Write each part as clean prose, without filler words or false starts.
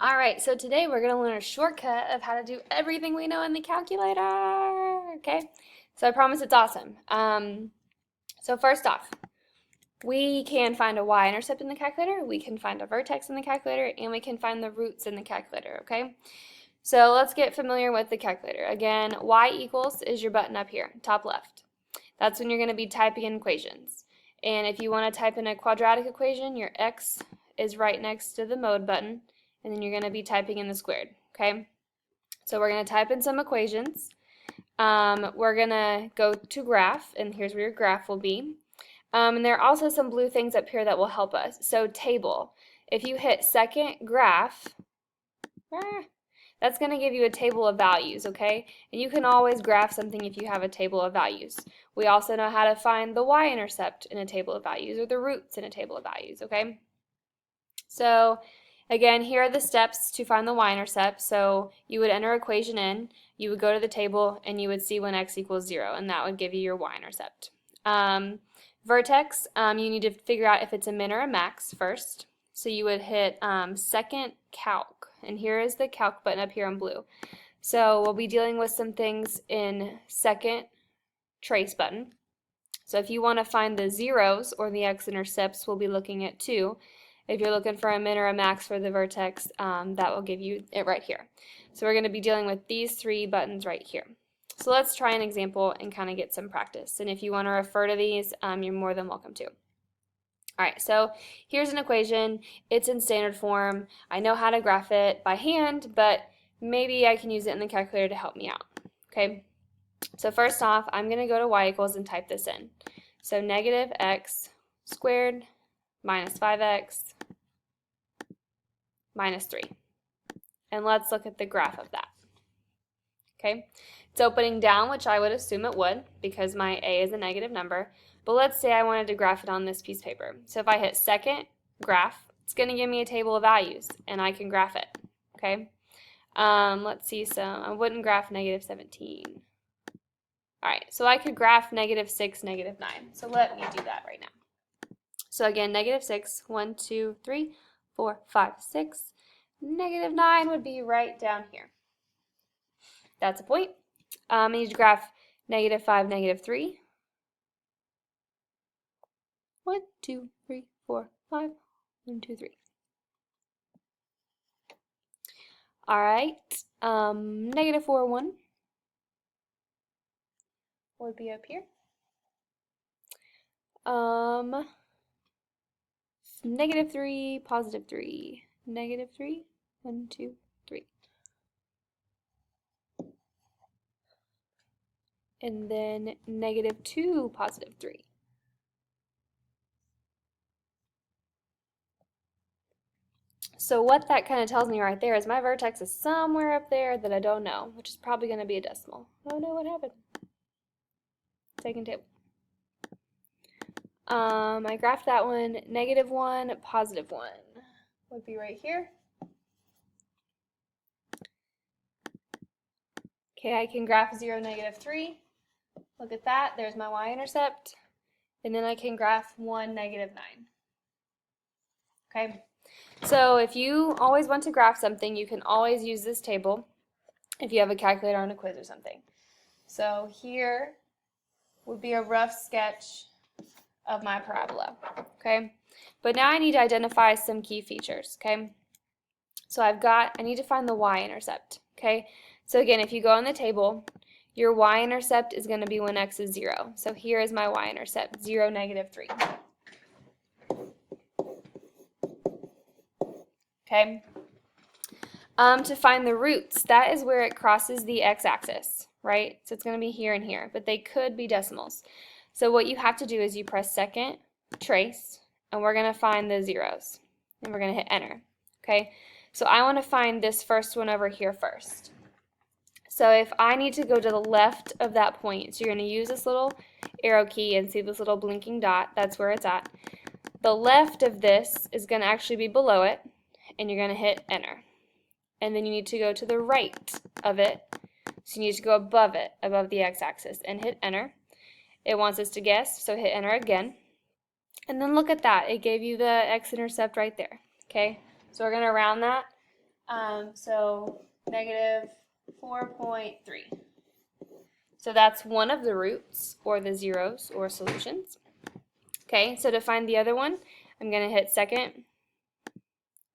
All right, so today we're going to learn a shortcut of how to do everything we know in the calculator. Okay, so I promise it's awesome. So first off, we can find a y-intercept in the calculator, we can find a vertex in the calculator, and we can find the roots in the calculator, okay? So let's get familiar with the calculator. Again, y equals is your button up here, top left. That's when you're going to be typing in equations. And if you want to type in a quadratic equation, your x is right next to the mode button, and then you're going to be typing in the squared, okay? So we're going to type in some equations. We're going to go to graph, and here's where your graph will be. And there are also some blue things up here that will help us. So table. If you hit second graph, that's going to give you a table of values, okay? And you can always graph something if you have a table of values. We also know how to find the y-intercept in a table of values or the roots in a table of values, okay? So again, here are the steps to find the y-intercept. So you would enter equation in, you would go to the table, and you would see when x equals 0, and that would give you your y-intercept. Vertex, you need to figure out if it's a min or a max first. So you would hit second calc, and here is the calc button up here in blue. So we'll be dealing with some things in second trace button. So if you want to find the zeros or the x-intercepts, we'll be looking at 2. If you're looking for a min or a max for the vertex, that will give you it right here. So we're going to be dealing with these 3 buttons right here. So let's try an example and kind of get some practice. And if you want to refer to these, you're more than welcome to. Alright, so here's an equation. It's in standard form. I know how to graph it by hand, but maybe I can use it in the calculator to help me out. Okay, so first off, I'm going to go to y equals and type this in. So negative x squared minus 5x minus 3. And let's look at the graph of that. Okay, it's opening down, which I would assume it would because my a is a negative number. But let's say I wanted to graph it on this piece of paper. So if I hit second graph, it's going to give me a table of values, and I can graph it. Okay, let's see. So I wouldn't graph negative 17. All right, so I could graph negative 6, negative 9. So let me do that right now. So again, negative 6, 1, 2, 3, 4, 5, 6. Negative 9 would be right down here. That's a point. I need to graph negative 5, negative 3. 1, 2, 3, 4, 5. 1, 2, 3. All right. Negative 4, 1 would be up here. Negative 3, positive 3. Negative 3. 1, 2, 3. And then negative 2, positive 3. So what that kind of tells me right there is my vertex is somewhere up there that I don't know, which is probably going to be a decimal. Oh no, what happened? Second table. I graphed that one, negative 1, positive 1 would be right here. Okay, I can graph 0, negative 3. Look at that, there's my y-intercept. And then I can graph 1, negative 9. Okay, so if you always want to graph something, you can always use this table if you have a calculator on a quiz or something. So here would be a rough sketch of my parabola, okay? But now I need to identify some key features, okay? So I need to find the y-intercept, okay? So again, if you go on the table, your y-intercept is going to be when x is 0. So here is my y-intercept, 0, negative 3. Okay? To find the roots, that is where it crosses the x-axis, right? So it's going to be here and here, but they could be decimals. So what you have to do is you press second trace, and we're going to find the zeros, and we're going to hit enter. Okay? So I want to find this first one over here first. So if I need to go to the left of that point, so you're going to use this little arrow key and see this little blinking dot, that's where it's at. The left of this is going to actually be below it, and you're going to hit enter. And then you need to go to the right of it, so you need to go above it, above the x-axis, and hit enter. It wants us to guess, so hit enter again. And then look at that, it gave you the x-intercept right there. Okay, so we're going to round that So negative 4.3. So that's one of the roots, or the zeros, or solutions. Okay, so to find the other one, I'm going to hit second,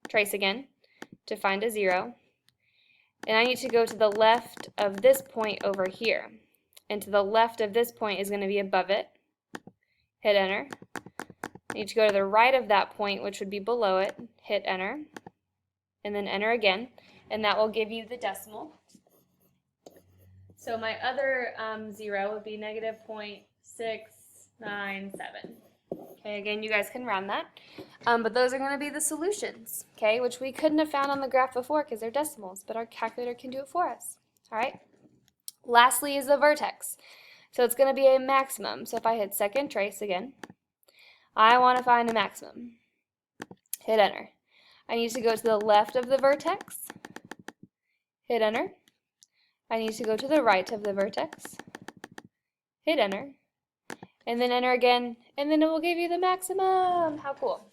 trace again, to find a 0. And I need to go to the left of this point over here. And to the left of this point is going to be above it. Hit enter. I need to go to the right of that point, which would be below it. Hit enter. And then enter again. And that will give you the decimal. So my other 0 would be negative 0.697. Okay, again, you guys can round that. But those are going to be the solutions, okay, which we couldn't have found on the graph before because they're decimals, but our calculator can do it for us. All right. Lastly is the vertex. So it's going to be a maximum. So if I hit second trace again, I want to find a maximum. Hit enter. I need to go to the left of the vertex. Hit enter. I need to go to the right of the vertex. Hit enter. And then enter again, and then it will give you the maximum. How cool.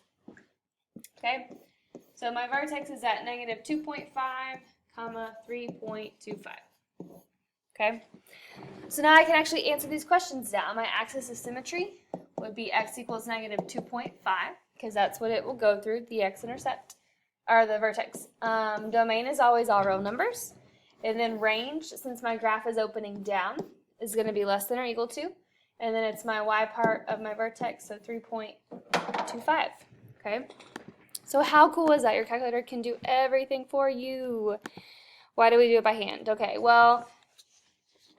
Okay, so my vertex is at negative 2.5, 3.25. Okay, so now I can actually answer these questions down. My axis of symmetry would be x equals negative 2.5, because that's what it will go through, the x-intercept, or the vertex. Domain is always all real numbers. And then range, since my graph is opening down, is going to be less than or equal to. And then it's my y part of my vertex, so 3.25. Okay? So how cool is that? Your calculator can do everything for you. Why do we do it by hand? Okay, well,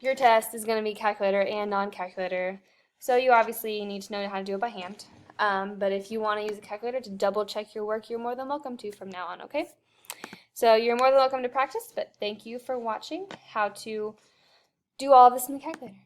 your test is going to be calculator and non-calculator. So you obviously need to know how to do it by hand. But if you want to use a calculator to double check your work, you're more than welcome to from now on, okay? So you're more than welcome to practice, but thank you for watching how to do all this in the calculator.